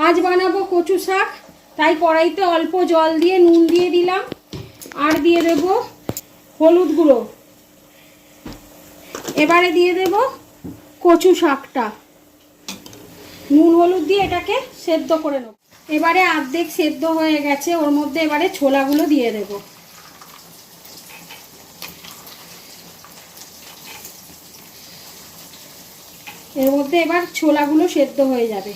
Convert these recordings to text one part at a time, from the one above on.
আজ বানাবো কচু শাক, তাই কড়াইতে অল্প জল দিয়ে নুন দিয়ে দিলাম, আর দিয়ে দেব হলুদ গুঁড়ো। এবারে দিয়ে দেব কচু শাকটা, নুন হলুদ দিয়ে এটাকে সেদ্ধ করে নেব। এবারে অর্ধেক সেদ্ধ হয়ে গেছে, ওর মধ্যে এবারে ছোলাগুলো দিয়ে দেব। এর মধ্যে এবার ছোলাগুলো সেদ্ধ হয়ে যাবে।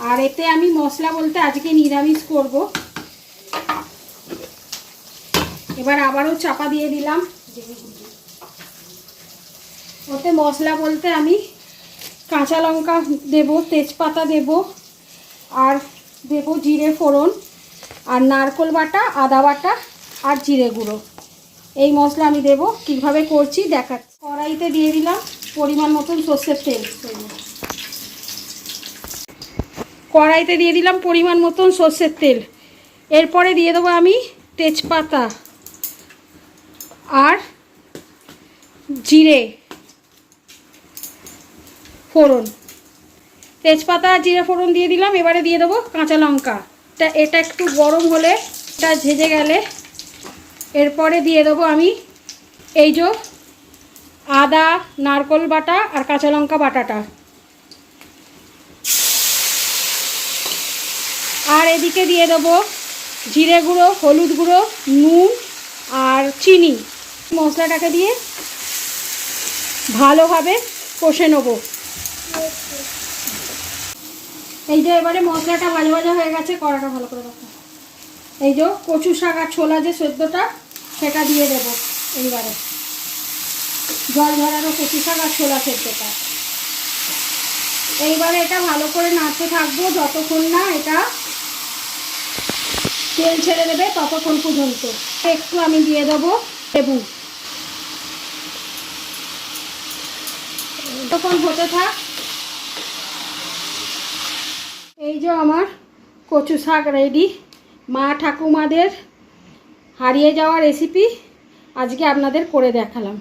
আর এতে আমি মশলা বলতে আজকে নিরামিষ করব। এবার আবারও চাপা দিয়ে দিলাম। ওতে মশলা বলতে আমি কাঁচা লঙ্কা দেব, তেজপাতা দেব, আর দেব জিরে ফোড়ন, আর নারকেল বাটা, আদা বাটা, আর জিরে গুঁড়ো। এই মশলা আমি দেব। কীভাবে করছি দেখাচ্ছি। কড়াইতে দিয়ে দিলাম পরিমাণ মতন সর্ষের তেল। কড়াইতে দিয়ে দিলাম পরিমাণ মতন সর্ষের তেল। এরপরে দিয়ে দেবো আমি তেজপাতা আর জিরে ফোড়ন। তেজপাতা আর জিরে ফোড়ন দিয়ে দিলাম। এবারে দিয়ে দেবো কাঁচা লঙ্কা। এটা একটু গরম হলে, এটা ভেজে গেলে এরপরে দিয়ে দেবো আমি এই যে আদা, নারকেল বাটা আর কাঁচা লঙ্কা বাটাটা। আর এদিকে দিয়ে দেবো জিরে গুঁড়ো, হলুদ গুঁড়ো, নুন আর চিনি। মশলাটাকে দিয়ে ভালোভাবে কষে নেব। এই যে এবারে মশলাটা ভাজা ভাজা হয়ে গেছে, কড়াটা ভালো করে রাখো। এই যে কচু শাক আর ছোলা যে সেদ্ধটা, সেটা দিয়ে দেবো এইবারে। জল ঝরানো কচু শাক আর ছোলা সেদ্ধটা। এইবারে এটা ভালো করে নাড়তে থাকবো যতক্ষণ না এটা তেল ছেড়ে দেবে, ততক্ষণ পর্যন্ত। একটু আমি দিয়ে দেবো লেবু। তখন হতে থাক। এই যে আমার কচু শাক রেডি। মা ঠাকুমাদের হারিয়ে যাওয়া রেসিপি আজকে আপনাদের করে দেখালাম।